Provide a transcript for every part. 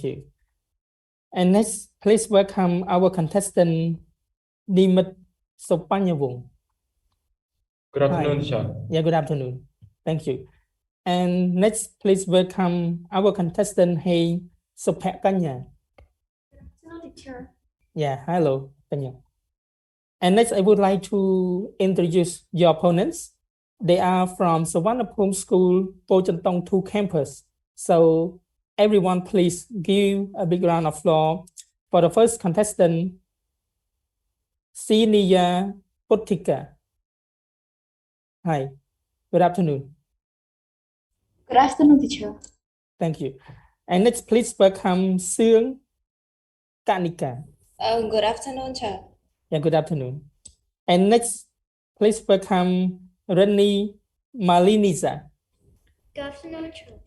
you. And next, please welcome our contestant, Nimit Sopanyavong. Good afternoon, teacher. Yeah, good afternoon. Thank you. And next, please welcome our contestant, Hey Sopek Kanya. Good afternoon, teacher. Yeah, hello, Kanya. And next, I would like to introduce your opponents. They are from Suvarnabhumi School, Pojantong 2 campus. So everyone, please give a big round of applause for the first contestant, Sinia Putika. Hi, good afternoon. Good afternoon, teacher. Thank you. And next, please welcome Seung Kanika. Good afternoon, sir. Yeah, good afternoon. And next, please welcome Reni Maliniza. Good afternoon, teacher.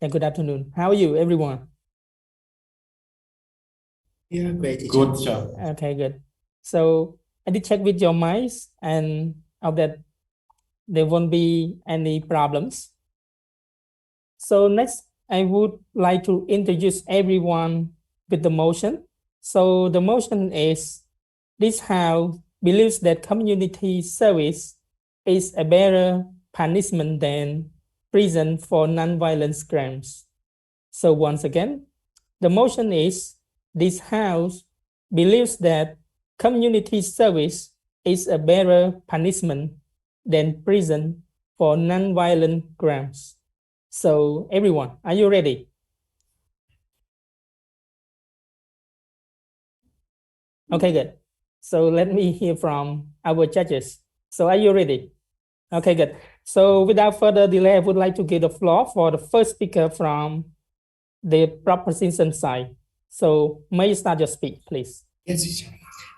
Yeah, good afternoon. How are you, everyone? Yeah, great, teacher. Good, teacher. Okay, good. So I did check with your mics and hope that there won't be any problems. So next, I would like to introduce everyone with the motion. So the motion is, this house believes that community service is a better punishment than prison for non-violent crimes. So once again, the motion is, this house believes that community service is a better punishment than prison for non-violent crimes. So everyone, are you ready? Okay, good. So let me hear from our judges. So are you ready? Okay, good. So without further delay, I would like to give the floor for the first speaker from the proposition side. So may you start your speech, please. Yes, teacher.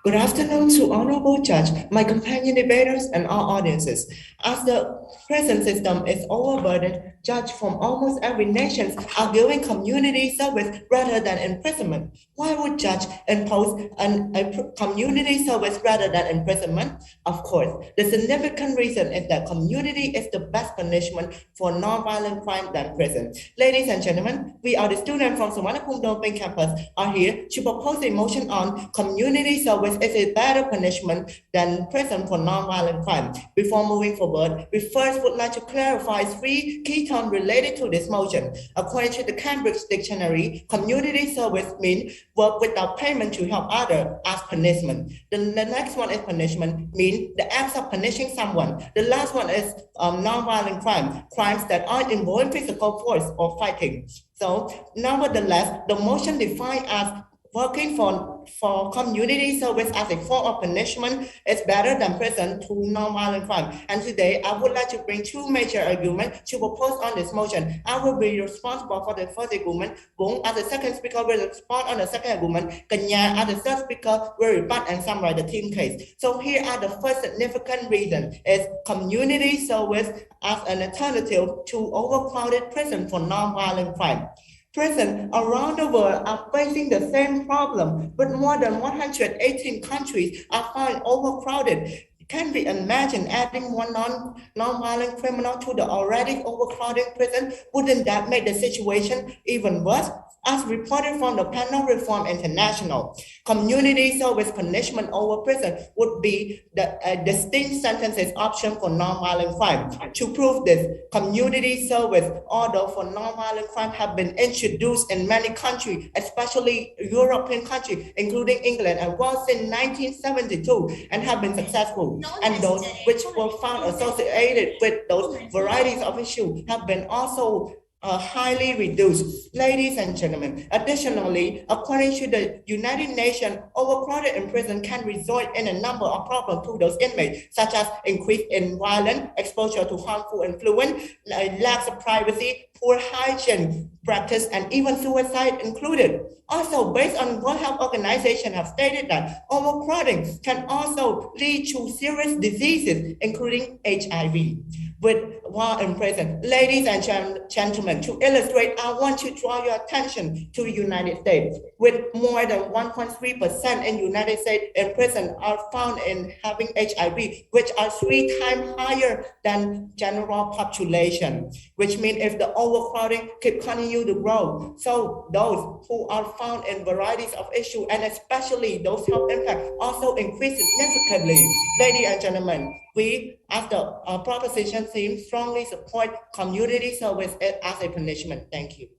Good afternoon to honorable judge, my companion debaters, and all audiences. As the present system is overburdened, judges from almost every nation are giving community service rather than imprisonment. Why would judge impose a community service rather than imprisonment? Of course, the significant reason is that community is the best punishment for non-violent crime than prison. Ladies and gentlemen, we are the students from Suvarnabhumi campus are here to propose a motion on community service is a better punishment than prison for non-violent crime. Before moving forward, we first would like to clarify 3 key terms related to this motion. According to the Cambridge Dictionary, community service means work without payment to help others as punishment. The next one is punishment, means the act of punishing someone. The last one is non-violent crime, crimes that aren't involving physical force or fighting. So, nevertheless, the motion defined as working for community service as a form of punishment is better than prison to non-violent crime. And today, I would like to bring 2 major arguments to propose on this motion. I will be responsible for the first argument. Bung, as the second speaker, will respond on the second argument. Kanya, as the third speaker, will rebut and summarize the team case. So here are the first significant reasons: is community service as an alternative to overcrowded prison for non-violent crime. Prisons around the world are facing the same problem, but more than 118 countries are found overcrowded. Can we imagine adding one non-violent criminal to the already overcrowded prison? Wouldn't that make the situation even worse? As reported from the Panel Reform International, community service punishment over prison would be the distinct sentences option for non-violent crime. To prove this, community service order for non-violent crime have been introduced in many countries, especially European countries, including England, and was in 1972 and have been successful. And those which were found associated with those varieties of issues have been also highly reduced. Ladies and gentlemen, additionally, according to the United Nations, overcrowded in prison can result in a number of problems to those inmates, such as increase in violence, exposure to harmful influence, lack of privacy, poor hygiene practice, and even suicide included. Also, based on World Health Organization have stated that overcrowding can also lead to serious diseases, including HIV. while in prison. Ladies and gentlemen, to illustrate, I want to draw your attention to the United States. With more than 1.3% in United States in prison are found in having HIV, which are 3 times higher than general population, which means if the overcrowding could continue to grow. So those who are found in varieties of issues, and especially those health impacts, also increase significantly. Ladies and gentlemen, we, as the proposition team, strongly support community service as a punishment. Thank you.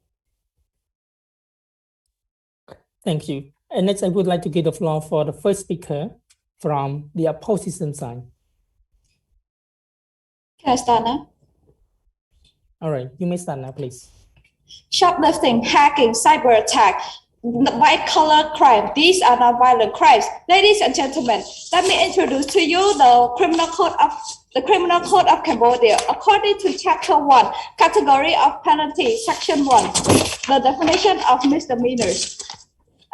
Thank you. And next, I would like to give the floor for the first speaker from the opposition side. Can I start now? All right, you may start now, please. Shoplifting, hacking, cyber attack, white collar crime. These are not violent crimes. Ladies and gentlemen, let me introduce to you the Criminal Code of Cambodia. According to Chapter 1, Category of Penalty, Section 1, the definition of misdemeanors.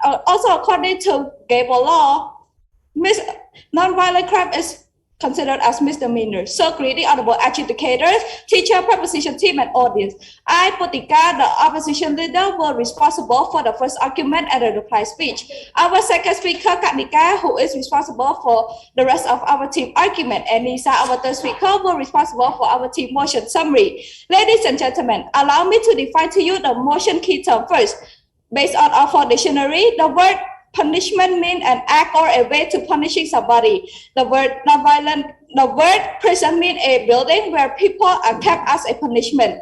Also, according to Gable law, non-violent crime is considered as misdemeanor. So, greeting honorable adjudicators, teacher, proposition team, and audience. I, Potika, the opposition leader, were responsible for the first argument and the reply speech. Our second speaker, Kanika, who is responsible for the rest of our team argument, and Nisa, our third speaker, were responsible for our team motion summary. Ladies and gentlemen, allow me to define to you the motion key term first. Based on Oxford Dictionary, the word punishment means an act or a way to punishing somebody. The word nonviolent, the word prison means a building where people are kept as a punishment.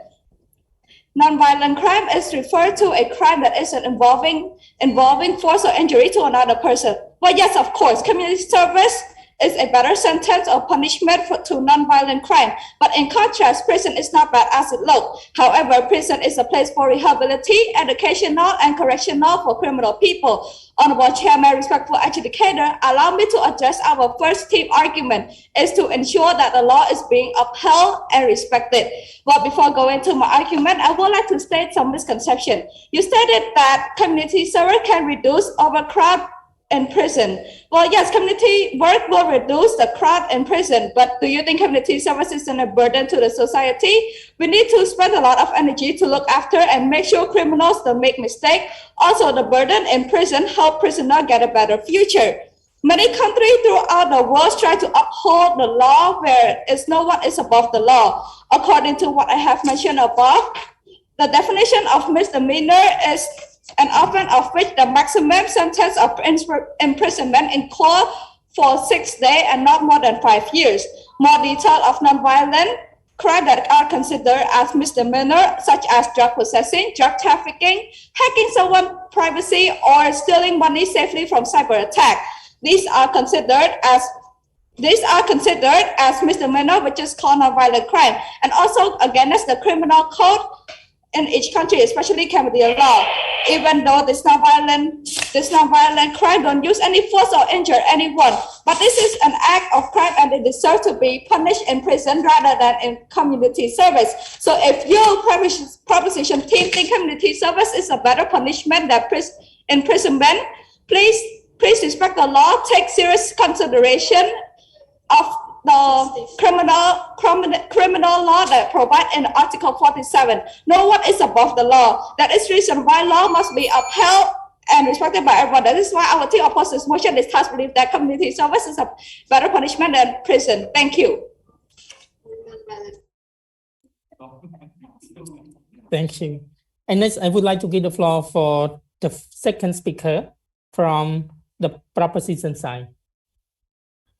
Nonviolent crime is referred to a crime that isn't involving force or injury to another person. Well, yes, of course, community service is a better sentence or punishment to nonviolent crime. But in contrast, prison is not bad as it looks. However, prison is a place for rehabilitation, educational, and correctional for criminal people. Honorable Chairman, respectful adjudicator, allow me to address our first team argument is to ensure that the law is being upheld and respected. But before going to my argument, I would like to state some misconception. You stated that community service can reduce overcrowd in prison. Well, yes, community work will reduce the crowd in prison, but do you think community service is a burden to the society? We need to spend a lot of energy to look after and make sure criminals don't make mistakes. Also, the burden in prison help prisoners get a better future. Many countries throughout the world try to uphold the law where no one is above the law. According to what I have mentioned above, the definition of misdemeanor is an offense of which the maximum sentence of imprisonment includes for 6 days and not more than 5 years. More detail of nonviolent crimes that are considered as misdemeanor, such as drug possessing, drug trafficking, hacking someone's privacy, or stealing money safely from cyber attack. These are considered as misdemeanor, which is called nonviolent crime, and also against the criminal code in each country, especially Cambodia law. Even though this nonviolent crime don't use any force or injure anyone, but this is an act of crime and it deserves to be punished in prison rather than in community service. So if you proposition team think community service is a better punishment than imprisonment, please respect the law, take serious consideration of the criminal law that provide in Article 47. No one is above the law. That is reason why law must be upheld and respected by everyone. That is why our team opposes this motion. Is thus believe that community service is a better punishment than prison. Thank you. Thank you. And next, I would like to give the floor for the second speaker from the proposition side.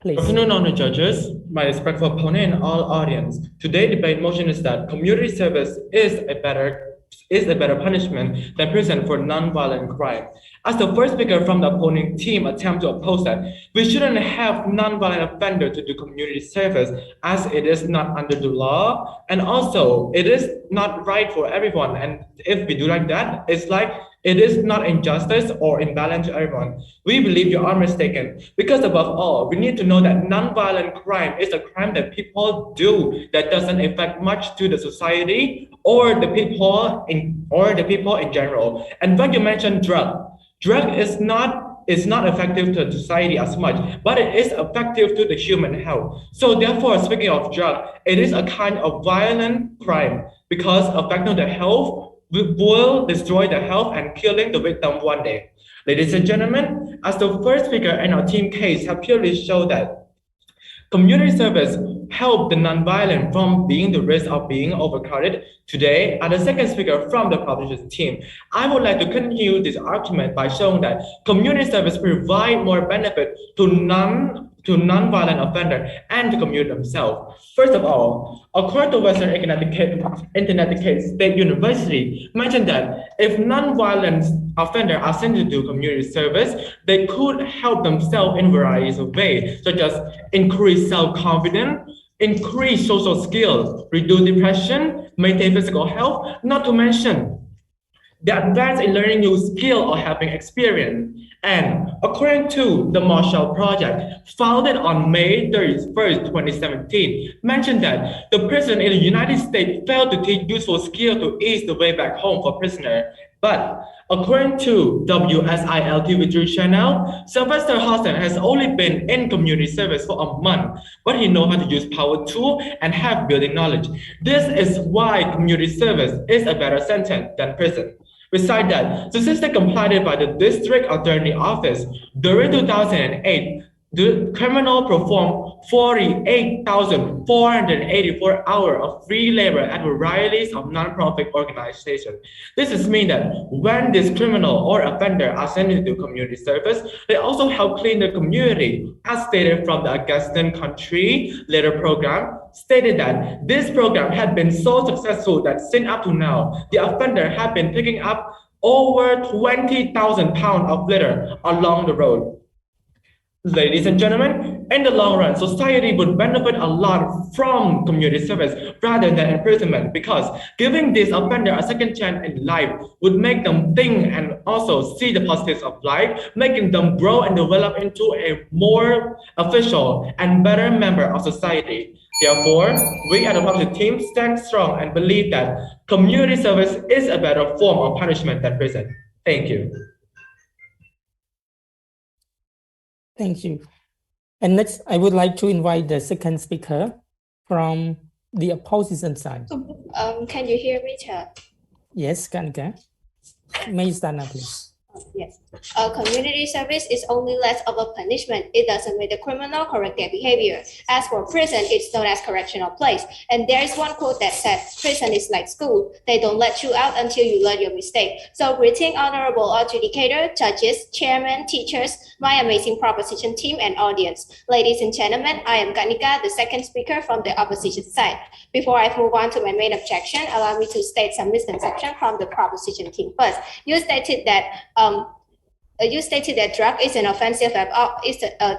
Please. Good afternoon, honored judges, my respectful opponent, and all audience. Today's debate motion is that community service is a better punishment than prison for non-violent crime. As the first speaker from the opposing team attempt to oppose that, we shouldn't have non-violent offender to do community service as it is not under the law, and also it is not right for everyone. And if we do like that, it's like it is not injustice or imbalance to everyone. We believe you are mistaken, because above all, we need to know that non-violent crime is a crime that people do that doesn't affect much to the society or the people in general. And when you mentioned drug is not is not effective to society as much, but it is effective to the human health. So therefore, speaking of drug, it is a kind of violent crime because affecting the health will destroy the health and killing the victim one day. Ladies and gentlemen, as the first speaker in our team case have clearly shown that community service help the nonviolent from being the risk of being overcrowded. Today, as the second speaker from the proposition team, I would like to continue this argument by showing that community service provide more benefit to non-violent offender and the community themselves. First of all, according to Western Internet State University, mentioned that if non-violent offenders are sent to do community service, they could help themselves in varieties of ways, such as increase self-confidence, increase social skills, reduce depression, maintain physical health, not to mention the advance in learning new skill or having experience. And according to the Marshall Project, founded on May 31st, 2017, mentioned that the prison in the United States failed to teach useful skills to ease the way back home for prisoners. But according to WSIL TV3 channel, Sylvester Hudson has only been in community service for a month, but he knows how to use power tool and have building knowledge. This is why community service is a better sentence than prison. Besides that, the system completed by the District Attorney Office during 2008, the criminal performed 48,484 hours of free labor at varieties of nonprofit organizations. This is mean that when this criminal or offender are sent into community service, they also help clean the community, as stated from the Augustine Country Leader Program, stated that this program had been so successful that since up to now, the offender had been picking up over 20,000 pounds of litter along the road. Ladies and gentlemen, in the long run, society would benefit a lot from community service rather than imprisonment, because giving this offender a second chance in life would make them think and also see the positives of life, making them grow and develop into a more official and better member of society. Therefore, we at the public team stand strong and believe that community service is a better form of punishment than prison. Thank you. Thank you. And next, I would like to invite the second speaker from the opposition side. Can you hear me, Chair? Yes, Kanika. May you stand up, please? Yes. Community service is only less of a punishment. It doesn't make the criminal correct their behavior. As for prison, it's known as correctional place. And there is one quote that said, prison is like school. They don't let you out until you learn your mistake. So greeting honorable adjudicator, judges, chairman, teachers, my amazing proposition team and audience. Ladies and gentlemen, I am Kanika, the second speaker from the opposition side. Before I move on to my main objection, allow me to state some misconception from the proposition team first. You stated that drug is an offensive at all.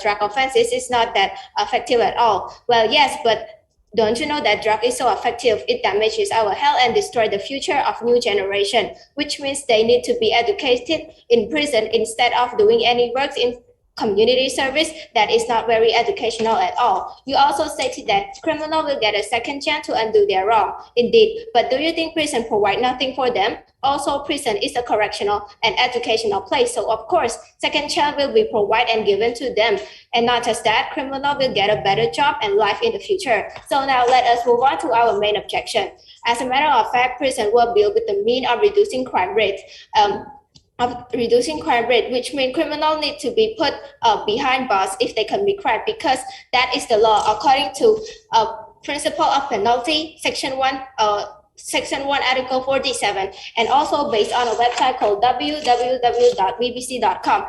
Drug offenses is not that effective at all. Well, yes, but don't you know that drug is so effective? It damages our health and destroys the future of new generation, which means they need to be educated in prison instead of doing any work in community service that is not very educational at all. You also stated that criminals will get a second chance to undo their wrong. Indeed, but do you think prison provide nothing for them? Also, prison is a correctional and educational place. So of course, second chance will be provided and given to them. And not just that, criminals will get a better job and life in the future. So now let us move on to our main objection. As a matter of fact, prison will build with the mean of reducing crime rate. Which means criminals need to be put behind bars if they commit crime, because that is the law according to principle of penalty, section 1, article 47, and also based on a website called www.bbc.com.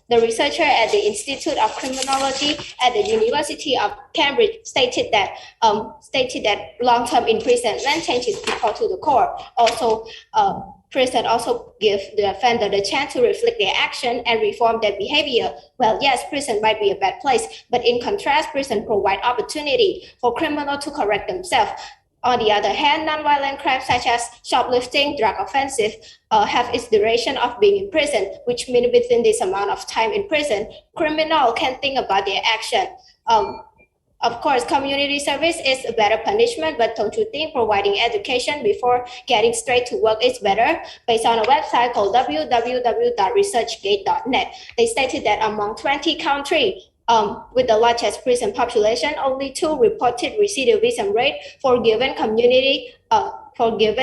The researcher at the Institute of Criminology at the University of Cambridge stated that long-term imprisonment changes people to the core. Also, prison also give the offender the chance to reflect their action and reform their behavior. Well, yes, prison might be a bad place, but in contrast, prison provide opportunity for criminals to correct themselves. On the other hand, nonviolent crimes such as shoplifting, drug offensive, have its duration of being in prison, which means within this amount of time in prison, criminals can think about their action. Of course, community service is a better punishment, but don't you think providing education before getting straight to work is better? Based on a website called www.researchgate.net, they stated that among 20 countries with the largest prison population, only 2 reported recidivism rate for given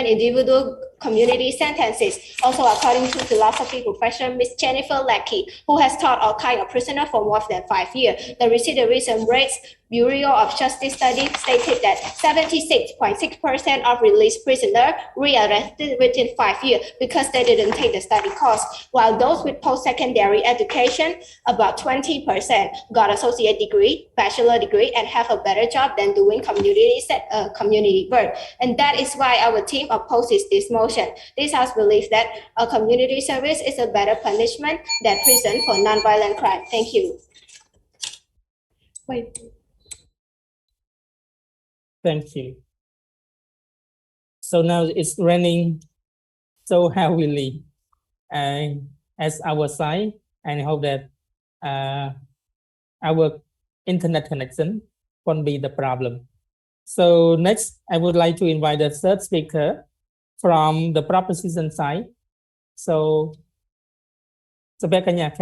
individual community sentences. Also, according to philosophy professor Ms. Jennifer Lackey, who has taught all kinds of prisoners for more than 5 years, the recidivism rates Bureau of Justice study stated that 76.6% of released prisoners rearrested within 5 years because they didn't take the study course, while those with post-secondary education, about 20% got associate degree, bachelor degree, and have a better job than doing community work. And that is why our team opposes this motion. This house believes that a community service is a better punishment than prison for nonviolent crime. Thank you. Wait. Thank you. So now it's raining so heavily as our side, and I hope that our internet connection won't be the problem. So next, I would like to invite the third speaker from the proposition side. So Bekanya,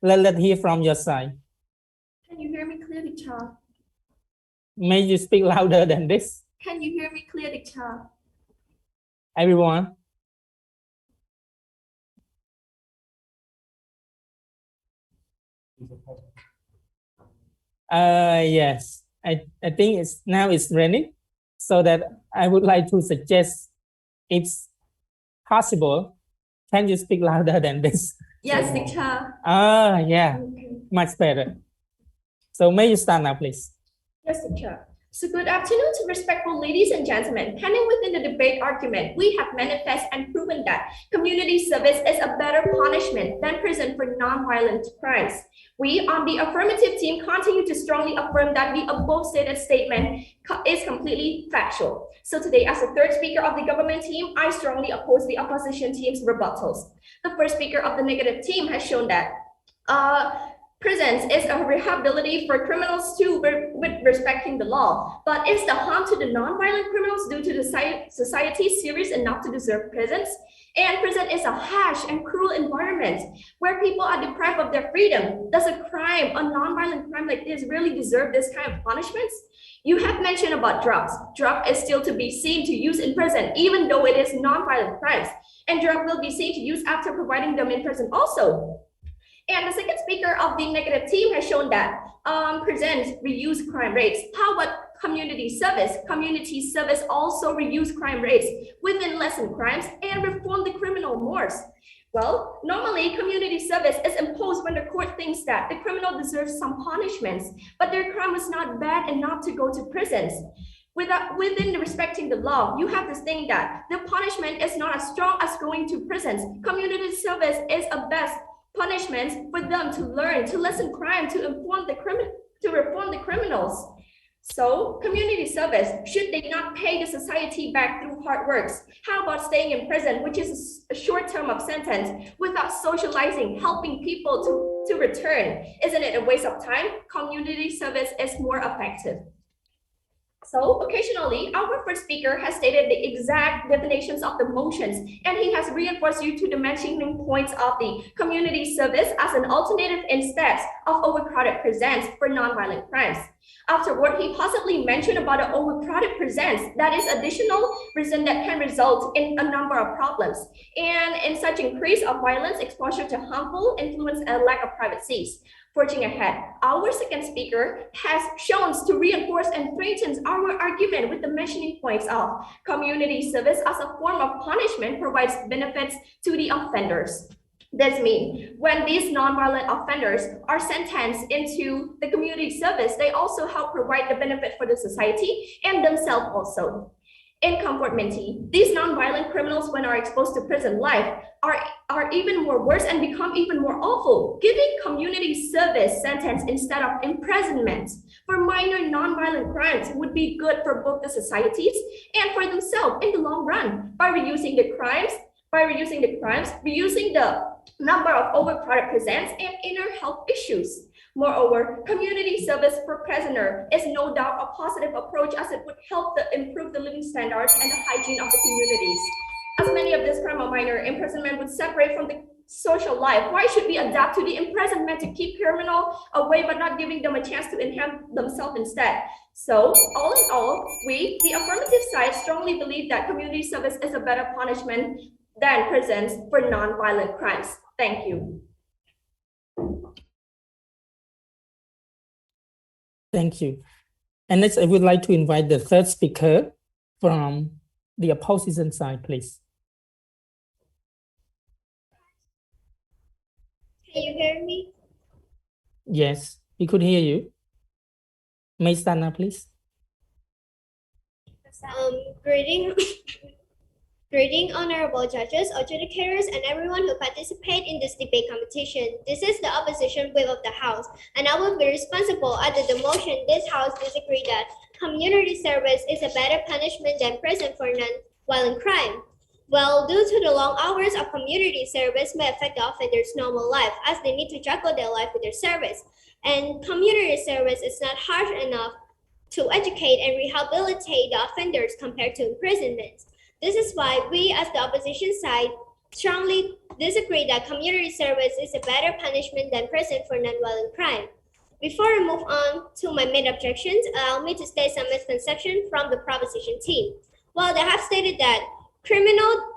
let's hear from your side. Can you hear me clearly, Cha? May you speak louder than this, Can you hear me clearly, Cha? everyone? Yes, I think it's raining, so that I would like to suggest, if possible, can you speak louder than this? Yes, teacher. Yeah, much better. So may you stand now, please. Yes, teacher. So good afternoon to respectful ladies and gentlemen. Pending within the debate argument, we have manifest and proven that community service is a better punishment than prison for non-violent crimes. We on the affirmative team continue to strongly affirm that the above stated statement is completely factual. So today, as the third speaker of the government team, I strongly oppose the opposition team's rebuttals. The first speaker of the negative team has shown that prisons is a rehabilitation for criminals too, with respecting the law. But is the harm to the non-violent criminals due to the society serious enough to deserve prisons? And prison is a harsh and cruel environment where people are deprived of their freedom. Does a crime, a non-violent crime like this, really deserve this kind of punishments? You have mentioned about drugs. Drug is still to be seen to use in prison, even though it is non-violent crimes. And drug will be seen to use after providing them in prison also. And the second speaker of the negative team has shown that prisons reduce crime rates. How about community service? Community service also reduce crime rates within lessen crimes and reform the criminal mores. Well, normally community service is imposed when the court thinks that the criminal deserves some punishments, but their crime was not bad enough to go to prisons. Within respecting the law, you have this thing that the punishment is not as strong as going to prisons. Community service is a best punishments for them to learn, to lessen crime, to reform the criminals. So community service, should they not pay the society back through hard works? How about staying in prison, which is a short term of sentence, without socializing, helping people to return? Isn't it a waste of time? Community service is more effective. So occasionally, our first speaker has stated the exact definitions of the motions, and he has reinforced you to the mentioning points of the community service as an alternative instead of overcrowded prisons for nonviolent crimes. Afterward, he possibly mentioned about the overcrowded prisons, that is additional reason that can result in a number of problems. And in such increase of violence, exposure to harmful influence and lack of privacy. Forging ahead, our second speaker has shown to reinforce and strengthen our argument with the mentioning points of community service as a form of punishment provides benefits to the offenders. This means when these nonviolent offenders are sentenced into the community service, they also help provide the benefit for the society and themselves also. In conformity, these nonviolent criminals, when are exposed to prison life, are even more worse and become even more awful. Giving community service sentence instead of imprisonment for minor nonviolent crimes would be good for both the societies and for themselves in the long run by reducing the crimes, reducing the number of overcrowded prisons and inner health issues. Moreover, community service for prisoner is no doubt a positive approach as it would help improve the living standards and the hygiene of the communities. As many of this crime or minor imprisonment would separate from the social life, why should we adapt to the imprisonment to keep criminal away but not giving them a chance to enhance themselves instead? So, all in all, we, the affirmative side, strongly believe that community service is a better punishment than prisons for non-violent crimes. Thank you. Thank you. And next, I would like to invite the third speaker from the opposition side, please. Can you hear me? Yes, we could hear you. May stand up, please. Greeting, greeting, honorable judges, adjudicators, and everyone who participate in this debate competition. This is the opposition whip of the House, and I will be responsible under the motion this House disagree that community service is a better punishment than prison for non-violent crime. Well, due to the long hours of community service may affect the offender's normal life as they need to juggle their life with their service. And community service is not harsh enough to educate and rehabilitate the offenders compared to imprisonment. This is why we as the opposition side strongly disagree that community service is a better punishment than prison for non-violent crime. Before I move on to my main objections, allow me to state some misconceptions from the proposition team. Well, they have stated that criminal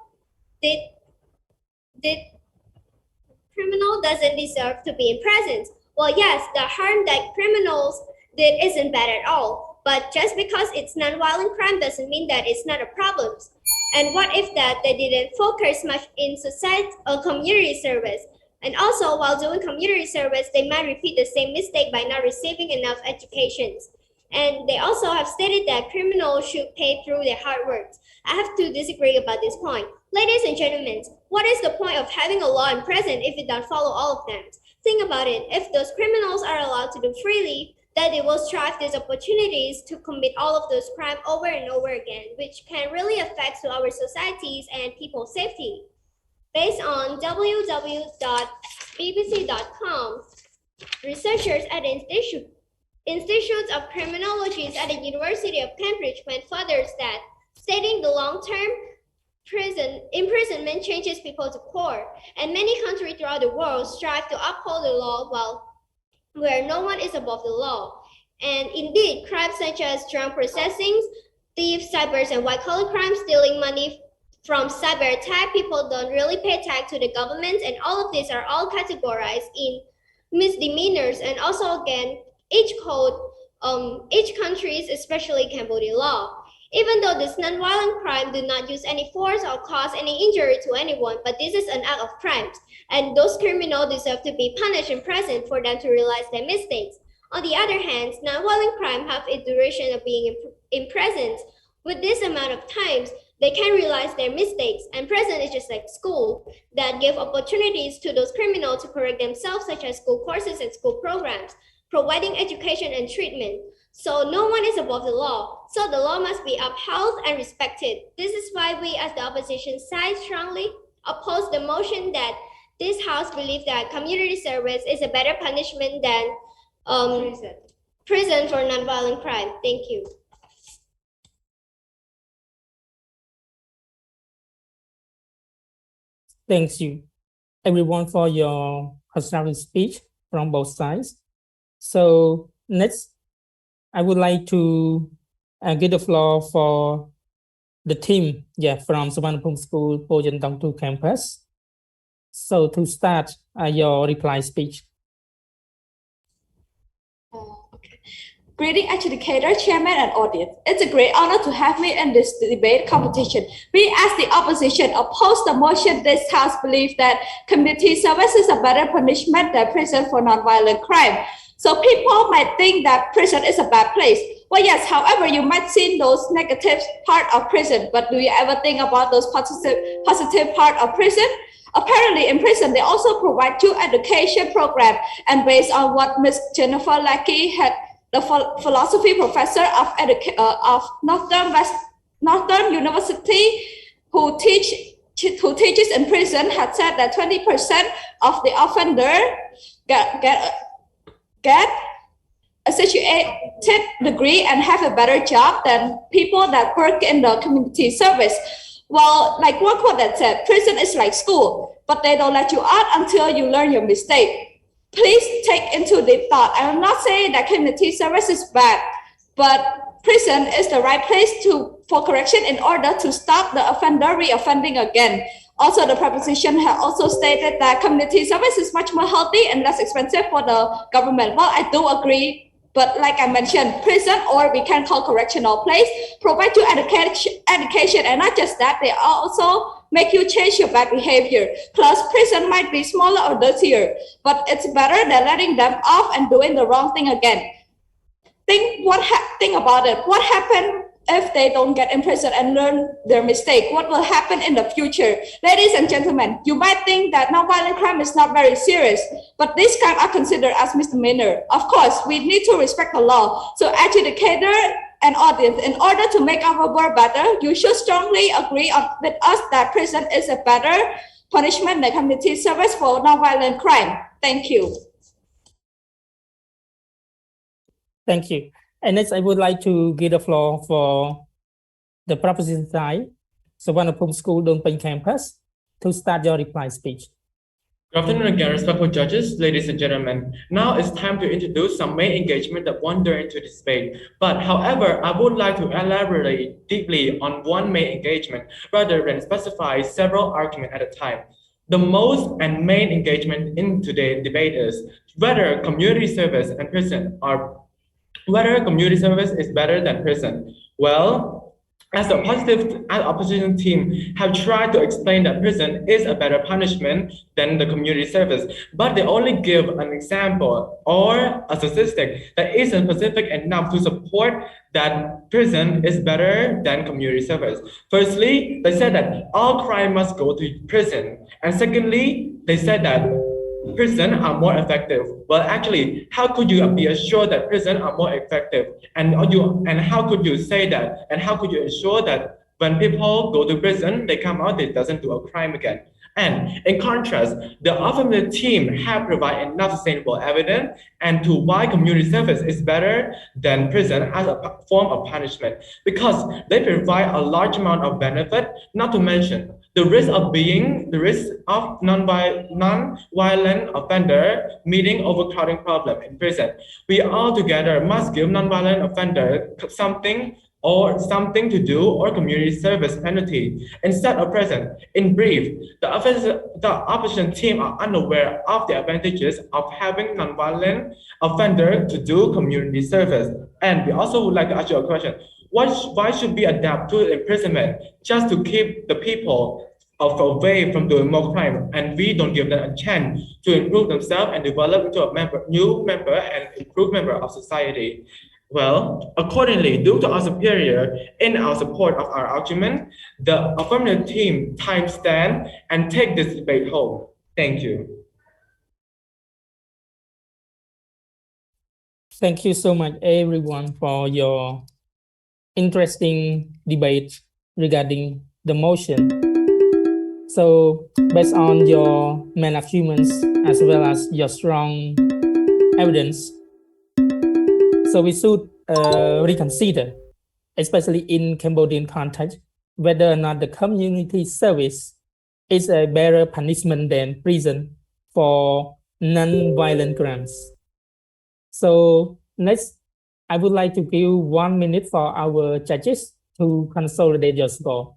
doesn't deserve to be in prison. Well, yes, the harm that criminals did isn't bad at all, but just because it's non-violent crime doesn't mean that it's not a problem. And what if that they didn't focus much in society or community service? And also, while doing community service, they might repeat the same mistake by not receiving enough education. And they also have stated that criminals should pay through their hard work. I have to disagree about this point. Ladies and gentlemen, what is the point of having a law in prison if you don't follow all of them? Think about it. If those criminals are allowed to do freely, then they will strive these opportunities to commit all of those crimes over and over again, which can really affect to our societies and people's safety. Based on www.bbc.com, researchers at the Institute of Criminology at the University of Cambridge went further that stating the long-term imprisonment changes people to core, and many countries throughout the world strive to uphold the law where no one is above the law. And indeed, crimes such as drug processing, thieves, cybers, and white-collar crimes, stealing money from cyber attack, people don't really pay tax to the government, and all of these are all categorized in misdemeanors. And also, again, each country's, especially Cambodian law. Even though this non-violent crime do not use any force or cause any injury to anyone, but this is an act of crime, and those criminals deserve to be punished in prison for them to realize their mistakes. On the other hand, non-violent crime have a duration of being imprisoned. With this amount of times, they can realize their mistakes, and prison is just like school that give opportunities to those criminals to correct themselves, such as school courses and school programs, providing education and treatment. So no one is above the law. So the law must be upheld and respected. This is why we as the opposition side strongly oppose the motion that this House believes that community service is a better punishment than prison for non-violent crime. Thank you. Thank you, everyone, for your constructive speech from both sides. So next, I would like to give the floor for the team, from Suvarnabhumi School, Pojantong 2 campus. So to start your reply speech. Okay. Greeting educator, chairman, and audience. It's a great honor to have me in this debate competition. We as the opposition oppose the motion this House believes that community service is a better punishment than prison for non-violent crime. So people might think that prison is a bad place. Well, yes, however, you might see those negative part of prison, but do you ever think about those positive part of prison? Apparently, in prison, they also provide 2 education programs, and based on what Ms. Jennifer Lackey, the philosophy professor of Northern University, who teaches in prison, had said that 20% of the offender get a situated degree and have a better job than people that work in the community service. Well, like one quote that said, prison is like school, but they don't let you out until you learn your mistake. Please take into deep thought. I'm not saying that community service is bad, but prison is the right place for correction in order to stop the offender re-offending again. Also, the proposition has also stated that community service is much more healthy and less expensive for the government. Well, I do agree. But like I mentioned, prison, or we can call correctional place, provide you education, and not just that, they also make you change your bad behavior. Plus, prison might be smaller or dirtier, but it's better than letting them off and doing the wrong thing again. Think about it. What happened if they don't get in prison and learn their mistake? What will happen in the future? Ladies and gentlemen, you might think that nonviolent crime is not very serious, but these crimes are considered as misdemeanor. Of course, we need to respect the law. So educator and audience, in order to make our world better, you should strongly agree with us that prison is a better punishment than community service for nonviolent crime. Thank you. Thank you. And next, I would like to give the floor for the proposition side. So Vanapum School, Dong Peng campus, to start your reply speech. Good afternoon again, respectful judges, ladies and gentlemen. Now it's time to introduce some main engagement that wander into this debate. But however, I would like to elaborate deeply on one main engagement rather than specify several arguments at a time. The most and main engagement in today's debate is whether community service and prison whether community service is better than prison. Well, as the opposition team have tried to explain that prison is a better punishment than the community service, but they only give an example or a statistic that isn't specific enough to support that prison is better than community service. Firstly, they said that all crime must go to prison. And secondly, they said that prison are more effective. Well, actually, how could you be assured that prison are more effective? And how could you say that? And how could you ensure that when people go to prison, they come out, they doesn't do a crime again? And in contrast, the affirmative team have provided enough sustainable evidence and to why community service is better than prison as a form of punishment, because they provide a large amount of benefit, not to mention the risk of non-violent offender meeting overcrowding problem in prison. We all together must give non-violent offender something to do or community service penalty instead of prison. In brief, the opposition team are unaware of the advantages of having non-violent offender to do community service. And we also would like to ask you a question. Why should we adapt to imprisonment just to keep the people away from doing more crime, and we don't give them a chance to improve themselves and develop into a new member and improved member of society? Well, accordingly, due to our superior in our support of our argument, the affirmative team time stand and take this debate home. Thank you. Thank you so much, everyone, for your interesting debate regarding the motion. So, based on your main arguments as well as your strong evidence, so we should reconsider, especially in Cambodian context, whether or not the community service is a better punishment than prison for non-violent crimes. So next, I would like to give 1 minute for our judges to consolidate your score.